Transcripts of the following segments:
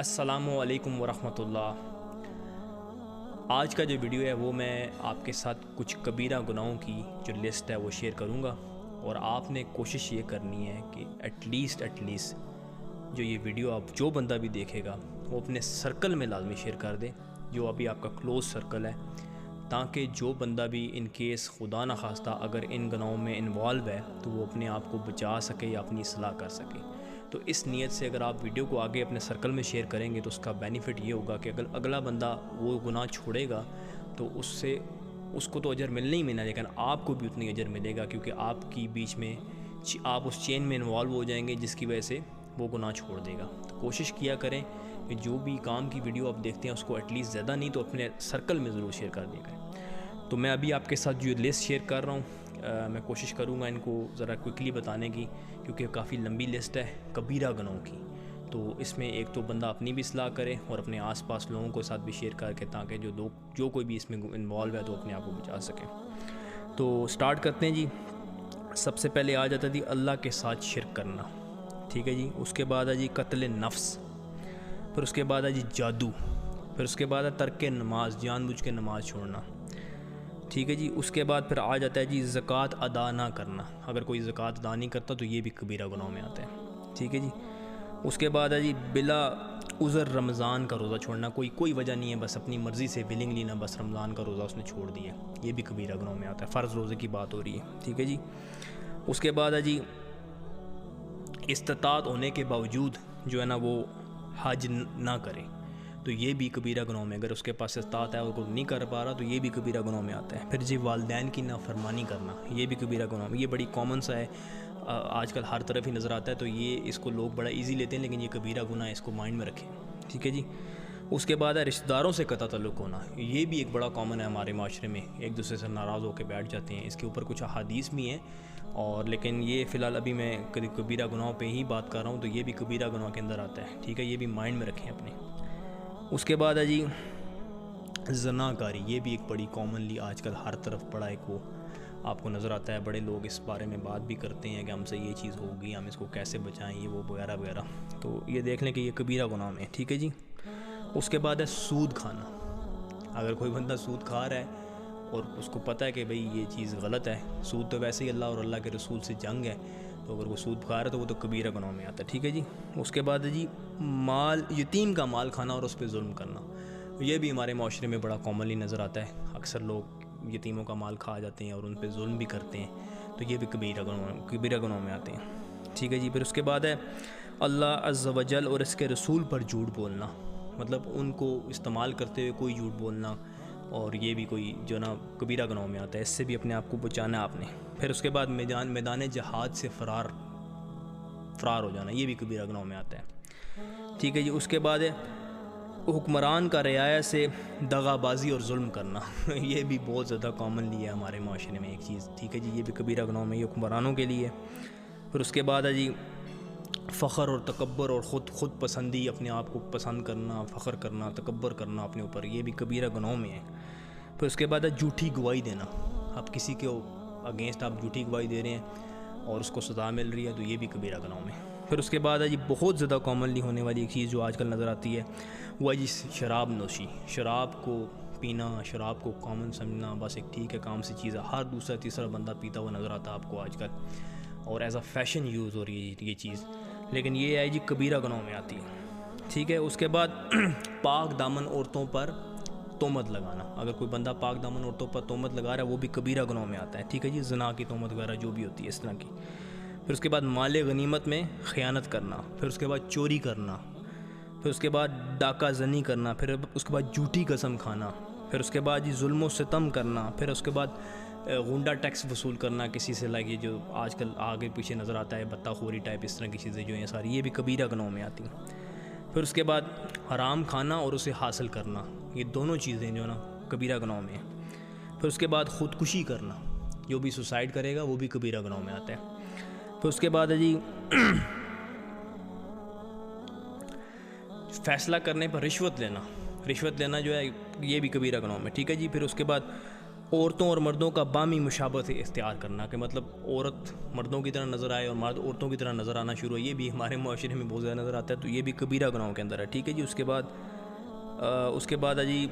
السلام علیکم ورحمۃ اللہ۔ آج کا جو ویڈیو ہے وہ میں آپ کے ساتھ کچھ کبیرہ گناہوں کی جو لسٹ ہے وہ شیئر کروں گا، اور آپ نے کوشش یہ کرنی ہے کہ ایٹ لیسٹ جو یہ ویڈیو آپ جو بندہ بھی دیکھے گا وہ اپنے سرکل میں لازمی شیئر کر دے، جو ابھی آپ کا کلوز سرکل ہے، تاکہ جو بندہ بھی ان کیس خدا نخواستہ اگر ان گناہوں میں انوالو ہے تو وہ اپنے آپ کو بچا سکے یا اپنی اصلاح کر سکے۔ تو اس نیت سے اگر آپ ویڈیو کو آگے اپنے سرکل میں شیئر کریں گے تو اس کا بینیفٹ یہ ہوگا کہ اگر اگلا بندہ وہ گناہ چھوڑے گا تو اس کو تو اجر ملنا ہی ملنا، لیکن آپ کو بھی اتنی اجر ملے گا، کیونکہ آپ کی بیچ میں آپ اس چین میں انوالو ہو جائیں گے جس کی وجہ سے وہ گناہ چھوڑ دے گا۔ تو کوشش کیا کریں کہ جو بھی کام کی ویڈیو آپ دیکھتے ہیں اس کو ایٹ لیسٹ زیادہ نہیں تو اپنے سرکل میں ضرور شیئر کر دیا کریں۔ تو میں ابھی آپ کے ساتھ جو لسٹ شیئر کر رہا ہوں میں کوشش کروں گا ان کو ذرا کوئکلی بتانے کی، کیونکہ کافی لمبی لسٹ ہے کبیرہ گناہوں کی۔ تو اس میں ایک تو بندہ اپنی بھی اصلاح کرے اور اپنے آس پاس لوگوں کے ساتھ بھی شیئر کر کے، تاکہ جو کوئی بھی اس میں انوالو ہے تو اپنے آپ کو بچا سکے۔ تو سٹارٹ کرتے ہیں جی۔ سب سے پہلے آ جاتا جی اللہ کے ساتھ شرک کرنا، ٹھیک ہے جی۔ اس کے بعد ہے جی قتل نفس، پھر اس کے بعد ہے جی جادو، پھر اس کے بعد ہے ترک نماز، جان بوجھ کے نماز چھوڑنا، ٹھیک ہے جی۔ اس کے بعد پھر آ جاتا ہے جی زکوٰۃ ادا نہ کرنا، اگر کوئی زکوٰۃ ادا نہیں کرتا تو یہ بھی کبیرہ گناہوں میں آتا ہے، ٹھیک ہے جی۔ اس کے بعد ہے جی بلا عذر رمضان کا روزہ چھوڑنا، کوئی وجہ نہیں ہے، بس اپنی مرضی سے ولنگلی نہ، بس رمضان کا روزہ اس نے چھوڑ دیا، یہ بھی کبیرہ گناہوں میں آتا ہے، فرض روزے کی بات ہو رہی ہے، ٹھیک ہے جی۔ اس کے بعد ہے جی استطاعت ہونے کے باوجود جو ہے نا وہ حج نہ کرے، تو یہ بھی کبیرہ گناہوں میں، اگر اس کے پاس استطاعت ہے اور وہ نہیں کر پا رہا تو یہ بھی کبیرہ گناہوں میں آتا ہے۔ پھر جی والدین کی نافرمانی کرنا، یہ بھی کبیرہ گناہوں میں، یہ بڑی کامن سا ہے، آج کل ہر طرف ہی نظر آتا ہے، تو یہ اس کو لوگ بڑا ایزی لیتے ہیں، لیکن یہ کبیرہ گناہ ہے، اس کو مائنڈ میں رکھیں، ٹھیک ہے جی۔ اس کے بعد ہے رشتہ داروں سے قطع تعلق ہونا، یہ بھی ایک بڑا کامن ہے ہمارے معاشرے میں، ایک دوسرے سے ناراض ہو کے بیٹھ جاتے ہیں، اس کے اوپر کچھ احادیث بھی ہیں، اور لیکن یہ فی الحال ابھی میں کبیرہ گناہوں پہ ہی بات کر رہا ہوں، تو یہ بھی کبیرہ گناہ کے اندر آتا ہے، ٹھیک ہے، یہ بھی مائنڈ میں رکھیں اپنے۔ اس کے بعد ہے جی زنا کاری، یہ بھی ایک بڑی کامنلی آج کل ہر طرف بڑا ایک وہ آپ کو نظر آتا ہے، بڑے لوگ اس بارے میں بات بھی کرتے ہیں کہ ہم سے یہ چیز ہوگی، ہم اس کو کیسے بچائیں، یہ وہ وغیرہ وغیرہ، تو یہ دیکھ لیں کہ یہ کبیرہ گناہ میں ہے، ٹھیک ہے جی۔ اس کے بعد ہے سود کھانا، اگر کوئی بندہ سود کھا رہا ہے اور اس کو پتہ ہے کہ بھئی یہ چیز غلط ہے، سود تو ویسے ہی اللہ اور اللہ کے رسول سے جنگ ہے، تو اگر وہ سود کھا رہا ہے تو وہ تو کبیرہ گناہ میں آتا ہے، ٹھیک ہے جی۔ اس کے بعد ہے جی یتیم کا مال کھانا اور اس پہ ظلم کرنا، یہ بھی ہمارے معاشرے میں بڑا کامنلی نظر آتا ہے، اکثر لوگ یتیموں کا مال کھا جاتے ہیں اور ان پہ ظلم بھی کرتے ہیں، تو یہ بھی کبیرہ گناہوں میں آتے ہیں، ٹھیک ہے جی۔ پھر اس کے بعد ہے اللہ عز و جل اور اس کے رسول پر جھوٹ بولنا، مطلب ان کو استعمال کرتے ہوئے کوئی جھوٹ بولنا، اور یہ بھی کوئی جو نا کبیرہ گناہوں میں آتا ہے، اس سے بھی اپنے آپ کو بچانا ہے آپ نے۔ پھر اس کے بعد میدان جہاد سے فرار ہو جانا، یہ بھی کبیرہ گناہوں میں آتا ہے، ٹھیک ہے جی۔ اس کے بعد ہے حکمران کا رعایا سے دغا بازی اور ظلم کرنا، یہ بھی بہت زیادہ کامنلی ہے ہمارے معاشرے میں ایک چیز، ٹھیک ہے جی، یہ بھی کبیرہ گناہوں میں، یہ حکمرانوں کے لیے۔ پھر اس کے بعد ہے جی فخر اور تکبر اور خود پسندی، اپنے آپ کو پسند کرنا، فخر کرنا، تکبر کرنا اپنے اوپر، یہ بھی کبیرہ گناہوں میں ہے۔ پھر اس کے بعد ہے جھوٹی گواہی دینا، اب کسی کے اگینسٹ آپ جھوٹی گواہی دے رہے ہیں اور اس کو سزا مل رہی ہے، تو یہ بھی کبیرہ گناہوں میں۔ پھر اس کے بعد ہے جی بہت زیادہ کامنلی ہونے والی ایک چیز جو آج کل نظر آتی ہے، وہ ہے جی شراب نوشی، شراب کو پینا، شراب کو کامن سمجھنا، بس ایک ٹھیک ہے کام سی چیز ہے، ہر دوسرا تیسرا بندہ پیتا ہوا نظر آتا ہے آپ کو آج کل، اور ایز اے فیشن یوز ہو رہی ہے یہ چیز، لیکن یہ ہے جی کبیرہ گناہوں میں آتی ہے، ٹھیک ہے۔ اس کے بعد پاک دامن عورتوں پر تہمت لگانا، اگر کوئی بندہ پاک دامن عورتوں پر تہمت لگا رہا ہے وہ بھی کبیرہ گناہوں میں آتا ہے، ٹھیک ہے جی، زنا کی تہمت وغیرہ جو بھی ہوتی ہے اس طرح کی۔ پھر اس کے بعد مال غنیمت میں خیانت کرنا، پھر اس کے بعد چوری کرنا، پھر اس کے بعد ڈاکہ زنی کرنا، پھر اس کے بعد جھوٹی قسم کھانا، پھر اس کے بعد جی ظلم و ستم کرنا، پھر اس کے بعد غنڈہ ٹیکس وصول کرنا کسی سے، لائک یہ جو آج کل آگے پیچھے نظر آتا ہے بتہ خوری ٹائپ، اس طرح کی چیزیں جو ہیں ساری، یہ بھی کبیرہ گناہوں میں آتی ہیں۔ پھر اس کے بعد حرام کھانا اور اسے حاصل کرنا، یہ دونوں چیزیں جو ہے نا کبیرہ گناہوں میں ہیں۔ پھر اس کے بعد خودکشی کرنا، جو بھی سوسائڈ کرے گا وہ بھی کبیرہ گناہوں میں آتا ہے۔ پھر اس کے بعد ہے جی فیصلہ کرنے پر رشوت لینا جو ہے یہ بھی کبیرہ گناہوں میں، ٹھیک ہے جی۔ پھر اس کے بعد عورتوں اور مردوں کا باہمی مشابہت اختیار کرنا، کہ مطلب عورت مردوں کی طرح نظر آئے اور مرد عورتوں کی طرح نظر آنا شروع ہو، یہ بھی ہمارے معاشرے میں بہت زیادہ نظر آتا ہے، تو یہ بھی کبیرہ گناہوں کے اندر ہے، ٹھیک ہے جی۔ اس کے بعد ہے جی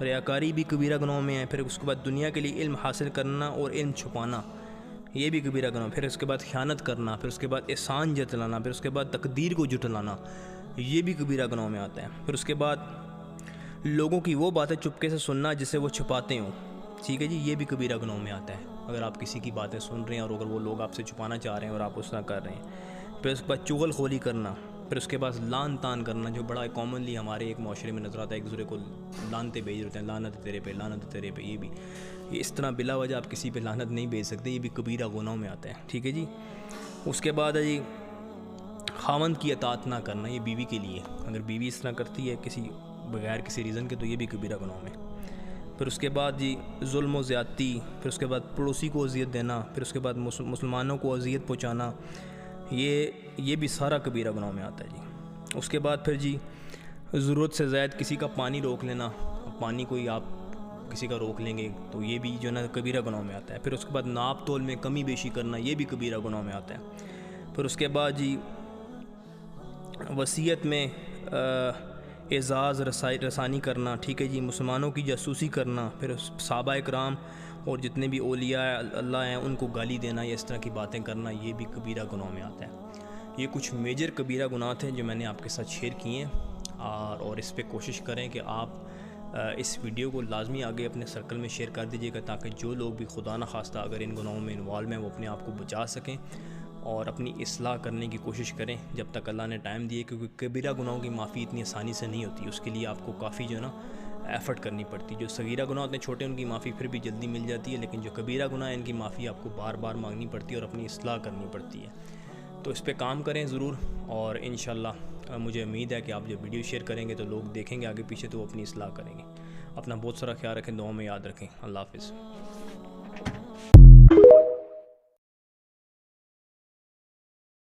ریاکاری بھی کبیرہ گناہوں میں ہے۔ پھر اس کے بعد دنیا کے لیے علم حاصل کرنا اور علم چھپانا، یہ بھی کبیرہ گناہ۔ پھر اس کے بعد خیانت کرنا، پھر اس کے بعد احسان جتلانا، پھر اس کے بعد تقدیر کو جھٹلانا، یہ بھی کبیرہ گناہوں میں آتا ہے۔ پھر اس کے بعد لوگوں کی وہ باتیں چپکے سے سننا جسے وہ چھپاتے ہوں، ٹھیک ہے جی، یہ بھی کبیرہ گناہوں میں آتا ہے۔ اگر آپ کسی کی باتیں سن رہے ہیں اور اگر وہ لوگ آپ سے چھپانا چاہ رہے ہیں اور آپ اس طرح کر رہے ہیں۔ پھر اس کے بعد چغل خوری کرنا، پھر اس کے بعد لعن طعن کرنا، جو بڑا کامنلی ہمارے ایک معاشرے میں نظر آتا ہے، ایک دوسرے کو لعنتیں بھیج رہتے ہیں، لعنت تیرے پہ، لعنت تیرے پہ، یہ اس طرح بلا وجہ آپ کسی پہ لعنت نہیں بھیج سکتے، یہ بھی کبیرہ گناہوں میں آتا ہے، ٹھیک ہے جی۔ اس کے بعد ہے جی خاوند کی اطاعت نہ کرنا، یہ بیوی کے لیے، اگر بیوی اس طرح کرتی ہے بغیر کسی ریزن کے، تو یہ بھی کبیرہ گناہوں میں۔ پھر اس کے بعد جی ظلم و زیادتی، پھر اس کے بعد پڑوسی کو اذیت دینا، پھر اس کے بعد مسلمانوں کو اذیت پہنچانا، یہ بھی سارا کبیرہ گناہوں میں آتا ہے جی۔ اس کے بعد پھر جی ضرورت سے زائد کسی کا پانی روک لینا، پانی کوئی آپ کسی کا روک لیں گے تو یہ بھی جو ہے نا کبیرہ گناہوں میں آتا ہے۔ پھر اس کے بعد ناپ تول میں کمی بیشی کرنا، یہ بھی کبیرہ گناہوں میں آتا ہے۔ پھر اس کے بعد جی وصیت میں اعزاز رسانی کرنا، ٹھیک ہے جی، مسلمانوں کی جاسوسی کرنا، پھر صحابہ کرام اور جتنے بھی اولیاء اللہ ہیں ان کو گالی دینا یا اس طرح کی باتیں کرنا، یہ بھی کبیرہ گناہوں میں آتا ہے۔ یہ کچھ میجر کبیرہ گناہ تھے جو میں نے آپ کے ساتھ شیئر کیے ہیں، اور اس پہ کوشش کریں کہ آپ اس ویڈیو کو لازمی آگے اپنے سرکل میں شیئر کر دیجیے گا، تاکہ جو لوگ بھی خدا نخواستہ اگر ان گناہوں میں انوالو ہیں وہ اپنے آپ کو بچا سکیں اور اپنی اصلاح کرنے کی کوشش کریں جب تک اللہ نے ٹائم دیے، کیونکہ کبیرہ گناہوں کی معافی اتنی آسانی سے نہیں ہوتی، اس کے لیے آپ کو کافی جو ہے نا ایفرٹ کرنی پڑتی ہے۔ جو صغیرہ گناہ ہوتے ہیں چھوٹے، ان کی معافی پھر بھی جلدی مل جاتی ہے، لیکن جو کبیرہ گناہ ہیں ان کی معافی آپ کو بار بار مانگنی پڑتی ہے اور اپنی اصلاح کرنی پڑتی ہے۔ تو اس پہ کام کریں ضرور، اور انشاءاللہ مجھے امید ہے کہ آپ جب ویڈیو شیئر کریں گے تو لوگ دیکھیں گے آگے پیچھے تو وہ اپنی اصلاح کریں گے۔ اپنا بہت سارا خیال رکھیں، دعاؤں میں یاد رکھیں۔ اللہ حافظ۔